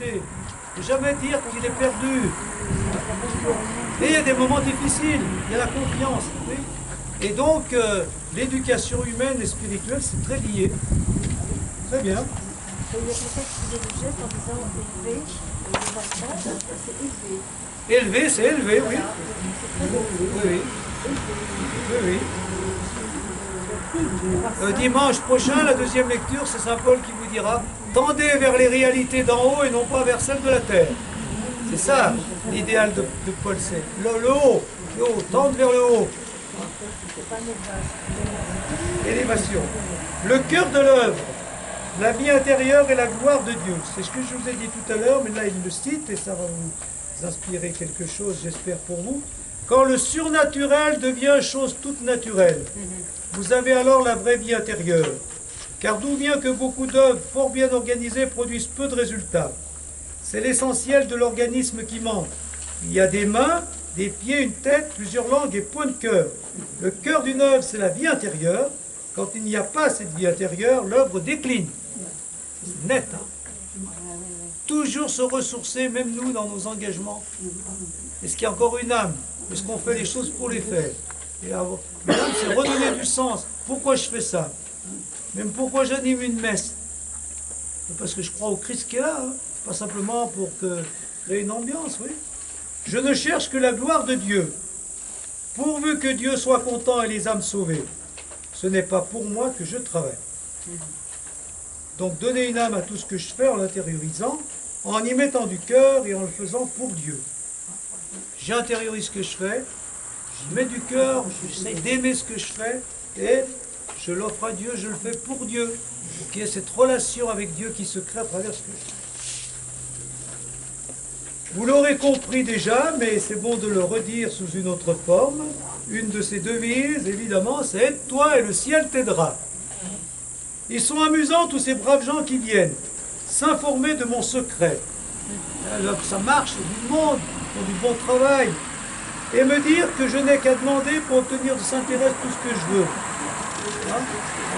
difficultés. Ne jamais dire qu'il est perdu. Et il y a des moments difficiles, il y a la confiance. Oui. Et donc, l'éducation humaine et spirituelle, c'est très lié. Très bien. Et il y a quelqu'un qui faisait le geste en disant élevé, et les enfants, c'est élevé. Élevé, c'est élevé, oui. Oui, oui. Dimanche prochain, la deuxième lecture, c'est Saint Paul qui vous dira « Tendez vers les réalités d'en haut et non pas vers celles de la terre ». C'est ça l'idéal de Paul, c'est le haut, tendre vers le haut. Élévation. Le cœur de l'œuvre, la vie intérieure et la gloire de Dieu. C'est ce que je vous ai dit tout à l'heure, mais là il le cite et ça va vous inspirer quelque chose, j'espère pour vous. Quand le surnaturel devient chose toute naturelle, vous avez alors la vraie vie intérieure. Car d'où vient que beaucoup d'œuvres fort bien organisées produisent peu de résultats. C'est l'essentiel de l'organisme qui manque. Il y a des mains, des pieds, une tête, plusieurs langues et point de cœur. Le cœur d'une œuvre, c'est la vie intérieure. Quand il n'y a pas cette vie intérieure, l'œuvre décline. C'est net, hein? Toujours se ressourcer, même nous, dans nos engagements. Est-ce qu'il y a encore une âme? Est-ce qu'on fait les choses pour les faire? L'âme, c'est redonner du sens. Pourquoi je fais ça? Même pourquoi j'anime une messe? C'est parce que je crois au Christ qui est là, hein? Pas simplement pour créer une ambiance, oui. Je ne cherche que la gloire de Dieu, pourvu que Dieu soit content et les âmes sauvées. Ce n'est pas pour moi que je travaille. Donc donner une âme à tout ce que je fais en l'intériorisant, en y mettant du cœur et en le faisant pour Dieu. J'intériorise ce que je fais, j'y mets du cœur, j'essaie d'aimer ce que je fais et je l'offre à Dieu, je le fais pour Dieu. Pour qu'il y ait cette relation avec Dieu qui se crée à travers ce que je fais. Vous l'aurez compris déjà, mais c'est bon de le redire sous une autre forme. Une de ces devises, évidemment, c'est « Aide-toi et le ciel t'aidera ». Ils sont amusants, tous ces braves gens qui viennent s'informer de mon secret. Alors que ça marche, c'est du monde, pour du bon travail. Et me dire que je n'ai qu'à demander pour obtenir de Sainte Thérèse tout ce que je veux. Hein?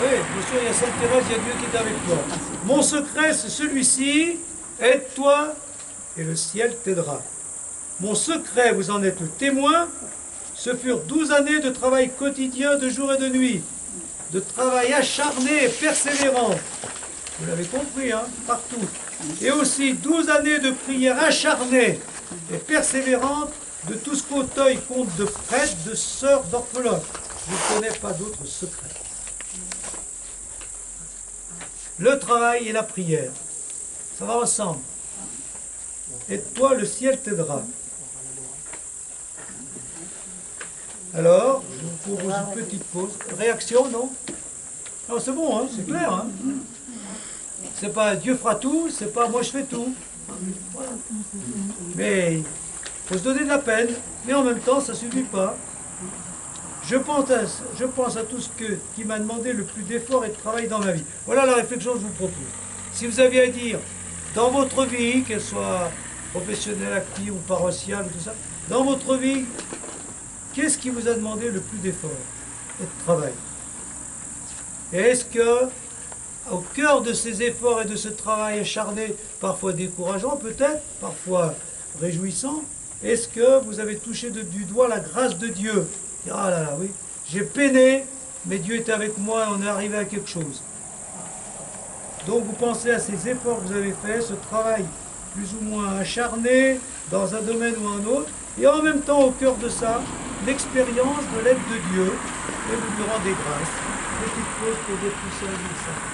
Oui, bien sûr, il y a Sainte Thérèse, il y a Dieu qui est avec toi. Mon secret, c'est celui-ci, aide-toi et le ciel t'aidera. Mon secret, vous en êtes le témoin, ce furent 12 années de travail quotidien de jour et de nuit, de travail acharné et persévérant. Vous l'avez compris, hein, partout. Et aussi 12 années de prière acharnée et persévérante de tout ce qu'Auteuil compte de prêtres, de sœurs, d'orphelins. Je ne connais pas d'autres secrets. Le travail et la prière, ça va ensemble. Et toi, le ciel t'aidera. Alors, je vous propose une petite pause. Réaction, non? Non, c'est bon, hein, c'est clair. Hein, c'est pas Dieu fera tout, c'est pas moi je fais tout. Voilà. Mais il faut se donner de la peine, mais en même temps, ça ne suffit pas. Je pense à tout ce qui m'a demandé le plus d'efforts et de travail dans ma vie. Voilà la réflexion que je vous propose. Si vous aviez à dire, dans votre vie, qu'elle soit professionnelle, active ou paroissiale, tout ça, dans votre vie, qu'est-ce qui vous a demandé le plus d'efforts et de travail? Et est-ce que, au cœur de ces efforts et de ce travail acharné, parfois décourageant peut-être, parfois réjouissant, est-ce que vous avez touché du doigt la grâce de Dieu? Ah là là, oui, j'ai peiné, mais Dieu était avec moi et on est arrivé à quelque chose. Donc vous pensez à ces efforts que vous avez faits, ce travail plus ou moins acharné dans un domaine ou un autre, et en même temps au cœur de ça, l'expérience de l'aide de Dieu, et vous lui rendez grâce. Petite pause pour dépousser ça.